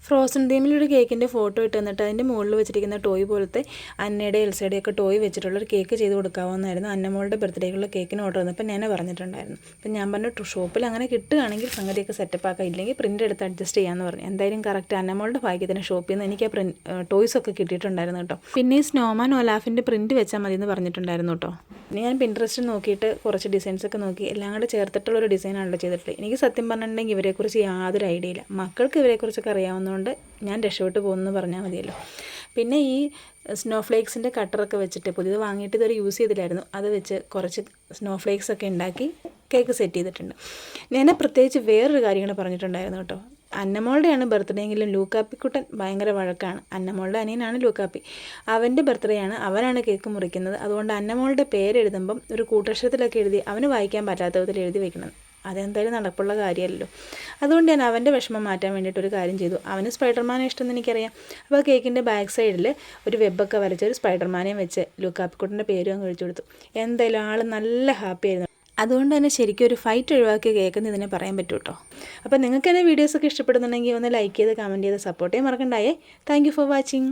Frozen തീമിലൊരു കേക്കിൻ്റെ photo ഇട്ട് തന്നിട്ട് അതിൻ്റെ മുകളിൽ വെച്ചിരിക്കുന്ന ടോയ് പോലത്തെ അന്നയുടെ എൽസയുടെ ഒക്കെ ടോയ് വെച്ചിട്ടുള്ളൊരു കേക്ക് ചെയ്ത് കൊടുക്കാവുന്നതായിരുന്നു. അന്നമോളുടെ ബർത്ത്ഡേക്കുള്ള കേക്കിന് ഓർഡർ വന്നപ്പോൾ ഞാൻ പറഞ്ഞിട്ടുണ്ടായിരുന്നു. അപ്പം ഞാൻ പറഞ്ഞു ഷോപ്പിൽ അങ്ങനെ കിട്ടുകയാണെങ്കിൽ സംഗതിയൊക്കെ സെറ്റപ്പ് ആക്കാം, ഇല്ലെങ്കിൽ പ്രിൻ്റ് എടുത്ത് അഡ്ജസ്റ്റ് ചെയ്യാമെന്ന് പറഞ്ഞു. എന്തായാലും കറക്റ്റ് അന്നമോളുടെ ഭാഗ്യത്തിന് ഷോപ്പിൽ നിന്ന് എനിക്ക് ആ ടോയ്സൊക്കെ കിട്ടിയിട്ടുണ്ടായിരുന്നു കേട്ടോ. പിന്നെ ഈ സ്നോമാൻ ഒലാഫിൻ്റെ പ്രിൻറ്റ് വെച്ചാൽ മതി എന്ന് പറഞ്ഞിട്ടുണ്ടായിരുന്നു കേട്ടോ. പിന്നെ ഞാൻ പിൻട്രസ്റ്റിൽ നോക്കിയിട്ട് കുറച്ച് ഡിസൈൻസൊക്കെ നോക്കി എല്ലാം കൂടെ ചേർത്തിട്ടുള്ളൊരു ഡിസൈനാണല്ലോ ചെയ്തിട്ടുള്ളത്. എനിക്ക് സത്യം പറഞ്ഞിട്ടുണ്ടെങ്കിൽ ഇവരെക്കുറിച്ച് യാതൊരു ഐഡിയ ഇല്ല. മക്കൾക്ക് ഇവരെക്കുറിച്ചൊക്കെ അറിയാവുന്നതുകൊണ്ട് ഞാൻ രക്ഷപ്പെട്ട് പോകുമെന്ന് പറഞ്ഞാൽ മതിയല്ലോ. പിന്നെ ഈ സ്നോഫ്ലേക്സിൻ്റെ കട്ടറൊക്കെ വെച്ചിട്ട് പുതിയത് വാങ്ങിയിട്ട് ഇതൊരു യൂസ് ചെയ്തില്ലായിരുന്നു, അത് വെച്ച് കുറച്ച് സ്നോഫ്ലേക്സൊക്കെ ഉണ്ടാക്കി കേക്ക് സെറ്റ് ചെയ്തിട്ടുണ്ട്. ഞാൻ പ്രത്യേകിച്ച് വേറൊരു കാര്യം കൂടെ പറഞ്ഞിട്ടുണ്ടായിരുന്നു കേട്ടോ. അന്നമോളുടെയാണ് ബർത്ത്ഡേ എങ്കിലും ലൂക്കാപ്പിക്കുട്ടൻ ഭയങ്കര വഴക്കാണ്. അന്നമോളുടെ അനിയനാണ് ലൂക്കാപ്പി, അവൻ്റെ ബർത്ത്ഡേ ആണ്, അവനാണ് കേക്ക് മുറിക്കുന്നത്. അതുകൊണ്ട് അന്നമോളുടെ പേരെഴുതുമ്പം ഒരു കൂട്ടക്ഷരത്തിലൊക്കെ എഴുതി അവന് വായിക്കാൻ പറ്റാത്ത വിധത്തിൽ എഴുതി വെക്കണം. അതെന്തായാലും നടപ്പുള്ള കാര്യമല്ലല്ലോ. അതുകൊണ്ട് ഞാൻ അവൻ്റെ വിഷമം മാറ്റാൻ വേണ്ടിയിട്ടൊരു കാര്യം ചെയ്തു. അവന് സ്പൈഡർമാനെ ഇഷ്ടമെന്ന് എനിക്കറിയാം. അപ്പോൾ കേക്കിൻ്റെ ബാക്ക് സൈഡിൽ ഒരു വെബൊക്കെ വരച്ച് ഒരു സ്പൈഡർമാനെയും വെച്ച് ലൂക്കാപ്പിക്കുട്ടൻ്റെ പേരും അങ്ങ് ഒഴിച്ചു കൊടുത്തു. എന്തായാലും ആൾ നല്ല ഹാപ്പി ആയിരുന്നു. അതുകൊണ്ട് തന്നെ ശരിക്കും ഒരു ഫൈറ്റ് ഒഴിവാക്കിയ കേക്കെന്ന് ഇതിനെ പറയാൻ പറ്റും കേട്ടോ. അപ്പോൾ നിങ്ങൾക്ക് എൻ്റെ വീഡിയോസൊക്കെ ഇഷ്ടപ്പെടുന്നുണ്ടെങ്കിൽ ഒന്ന് ലൈക്ക് ചെയ്ത് കമൻറ്റ് ചെയ്ത് സപ്പോർട്ട് ചെയ്യാൻ മറക്കണ്ടായേ. Thank you for watching.